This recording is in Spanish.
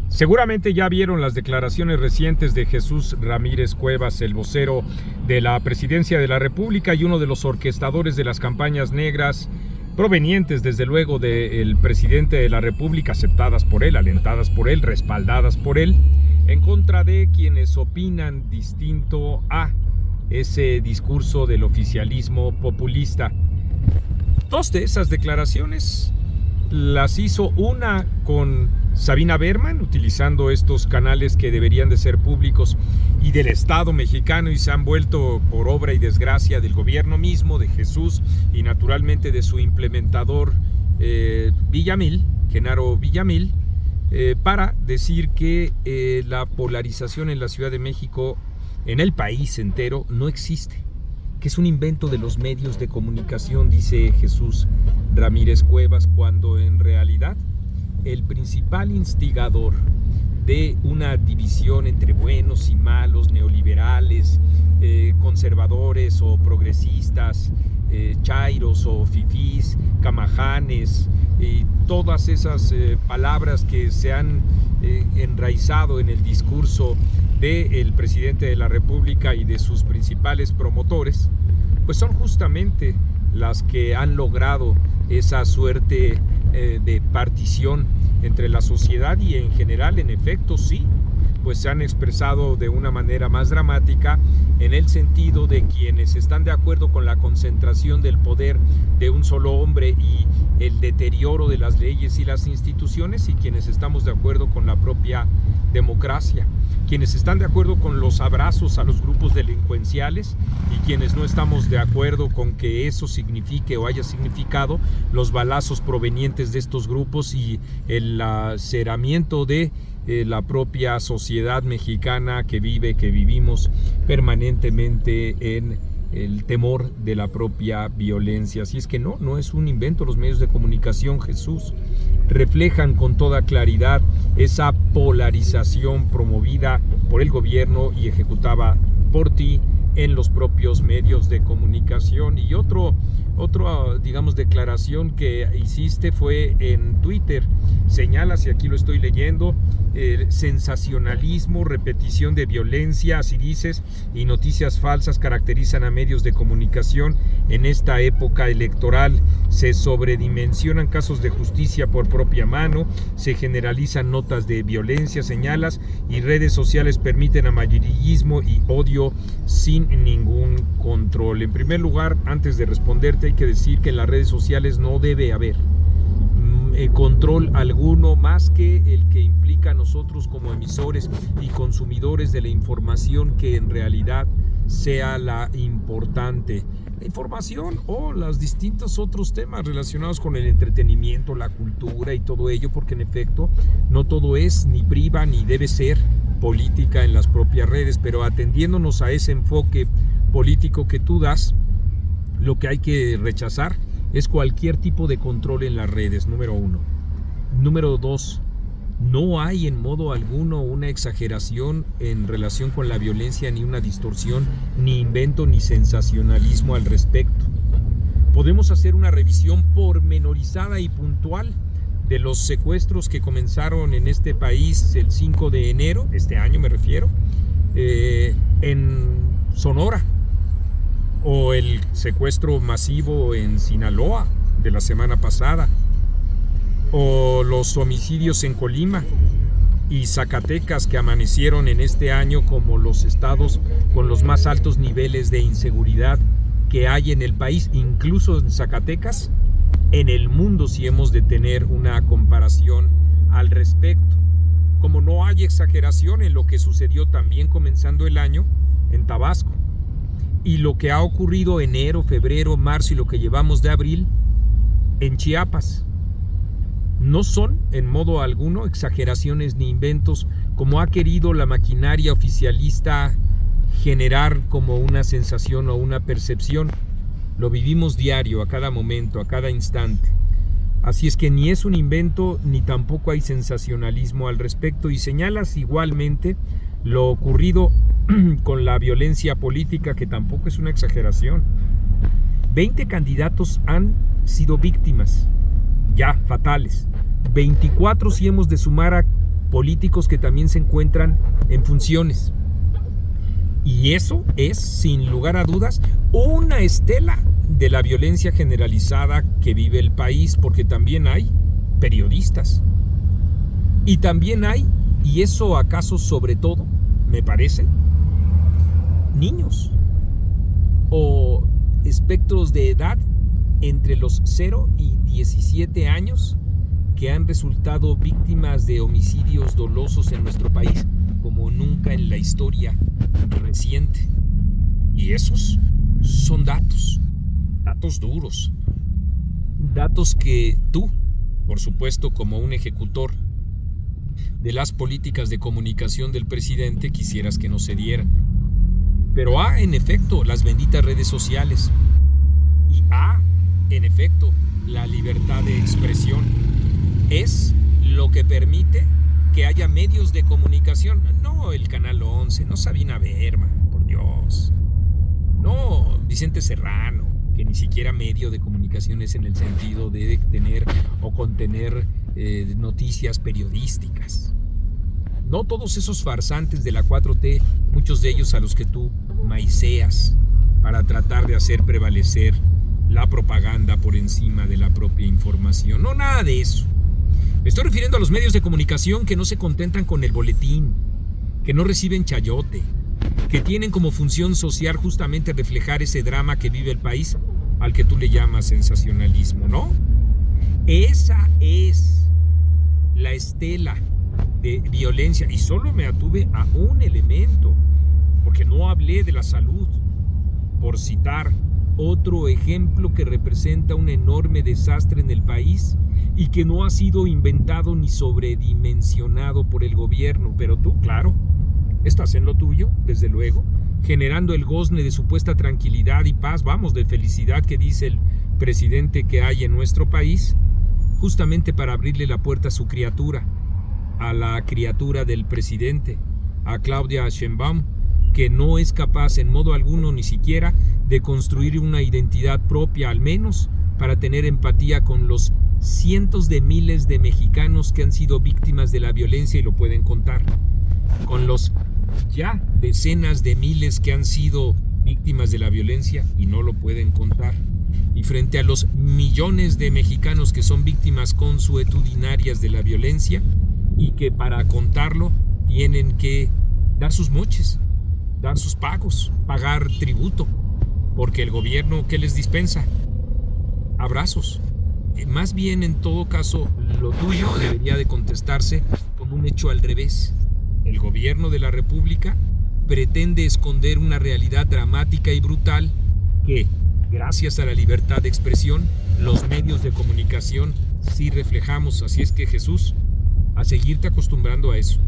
Seguramente ya vieron las declaraciones recientes de Jesús Ramírez Cuevas, el vocero de la Presidencia de la República y uno de los orquestadores de las campañas negras, provenientes desde luego del presidente de la República, aceptadas por él, alentadas por él, respaldadas por él, en contra de quienes opinan distinto a ese discurso del oficialismo populista. Dos de esas declaraciones las hizo, una con Sabina Berman, utilizando estos canales que deberían de ser públicos y del Estado mexicano, y se han vuelto por obra y desgracia del gobierno mismo, de Jesús y naturalmente de su implementador Villamil, Genaro Villamil, para decir que la polarización en la Ciudad de México, en el país entero, no existe, que es un invento de los medios de comunicación, dice Jesús Ramírez Cuevas, cuando en realidad el principal instigador de una división entre buenos y malos, neoliberales, conservadores o progresistas, chairos o fifís, camajanes, y todas esas palabras que se han enraizado en el discurso del presidente de la República y de sus principales promotores, pues son justamente las que han logrado esa suerte de partición entre la sociedad, y en general, en efecto, sí, pues se han expresado de una manera más dramática en el sentido de quienes están de acuerdo con la concentración del poder de un solo hombre y el deterioro de las leyes y las instituciones, y quienes estamos de acuerdo con la propia democracia, quienes están de acuerdo con los abrazos a los grupos delincuenciales y quienes no estamos de acuerdo con que eso signifique o haya significado los balazos provenientes de estos grupos y el laceramiento de la propia sociedad mexicana que vivimos permanentemente en el temor de la propia violencia. Así es que no es un invento. Los medios de comunicación, Jesús, reflejan con toda claridad esa polarización promovida por el gobierno y ejecutada por ti en los propios medios de comunicación. Y otra digamos, declaración que hiciste fue en Twitter. Señalas, y aquí lo estoy leyendo, sensacionalismo, repetición de violencia, así dices, y noticias falsas caracterizan a medios de comunicación en esta época electoral. Se sobredimensionan casos de justicia por propia mano, se generalizan notas de violencia, señalas, y redes sociales permiten amarillismo y odio sin ningún control. En primer lugar, antes de responderte, hay que decir que en las redes sociales no debe haber control alguno más que el que implica a nosotros como emisores y consumidores de la información que en realidad sea la importante. La información o los distintos otros temas relacionados con el entretenimiento, la cultura y todo ello, porque en efecto no todo es ni priva ni debe ser política en las propias redes, pero atendiéndonos a ese enfoque político que tú das, lo que hay que rechazar es cualquier tipo de control en las redes, número uno. Número dos, no hay en modo alguno una exageración en relación con la violencia, ni una distorsión, ni invento, ni sensacionalismo al respecto. Podemos hacer una revisión pormenorizada y puntual de los secuestros que comenzaron en este país el 5 de enero, este año me refiero, en Sonora, o el secuestro masivo en Sinaloa de la semana pasada, o los homicidios en Colima y Zacatecas, que amanecieron en este año como los estados con los más altos niveles de inseguridad que hay en el país, incluso en Zacatecas, en el mundo, si hemos de tener una comparación al respecto. Como no hay exageración en lo que sucedió también comenzando el año en Tabasco, y lo que ha ocurrido enero, febrero, marzo y lo que llevamos de abril en Chiapas. No son en modo alguno exageraciones ni inventos como ha querido la maquinaria oficialista generar como una sensación o una percepción. Lo vivimos diario, a cada momento, a cada instante. Así es que ni es un invento ni tampoco hay sensacionalismo al respecto, y señalas igualmente lo ocurrido con la violencia política, que tampoco es una exageración. 20 candidatos han sido víctimas ya fatales, 24 si hemos de sumar a políticos que también se encuentran en funciones. Y eso es, sin lugar a dudas, una estela de la violencia generalizada que vive el país, porque también hay periodistas. Y también hay, y eso acaso sobre todo, me parece, niños o espectros de edad entre los 0 y 17 años que han resultado víctimas de homicidios dolosos en nuestro país como nunca en la historia reciente. Y esos son datos duros, datos que tú, por supuesto, como un ejecutor de las políticas de comunicación del presidente, quisieras que no se dieran. Pero en efecto, las benditas redes sociales y en efecto, la libertad de expresión es lo que permite que haya medios de comunicación. No el Canal 11, no Sabina Berman, por Dios. No Vicente Serrano, que ni siquiera medio de comunicación es en el sentido de tener o contener noticias periodísticas. No todos esos farsantes de la 4T, muchos de ellos a los que tú maiceas para tratar de hacer prevalecer la propaganda por encima de la propia información. No, nada de eso. Me estoy refiriendo a los medios de comunicación que no se contentan con el boletín, que no reciben chayote, que tienen como función social justamente reflejar ese drama que vive el país al que tú le llamas sensacionalismo, ¿no? Esa es la estela de violencia, y solo me atuve a un elemento, porque no hablé de la salud, por citar otro ejemplo que representa un enorme desastre en el país y que no ha sido inventado ni sobredimensionado por el gobierno. Pero tú, claro, estás en lo tuyo, desde luego, generando el gozne de supuesta tranquilidad y paz, vamos, de felicidad que dice el presidente que hay en nuestro país, justamente para abrirle la puerta a su criatura, a la criatura del presidente, a Claudia Sheinbaum, que no es capaz en modo alguno ni siquiera de construir una identidad propia, al menos para tener empatía con los cientos de miles de mexicanos que han sido víctimas de la violencia y lo pueden contar, con los ya decenas de miles que han sido víctimas de la violencia y no lo pueden contar, y frente a los millones de mexicanos que son víctimas consuetudinarias de la violencia y que para contarlo tienen que dar sus moches, dar sus pagos, pagar tributo, porque el gobierno, ¿qué les dispensa? Abrazos. Más bien, en todo caso, lo tuyo debería de contestarse con un hecho al revés. El gobierno de la República pretende esconder una realidad dramática y brutal que, gracias a la libertad de expresión, los medios de comunicación sí reflejamos. Así es que, Jesús, a seguirte acostumbrando a eso.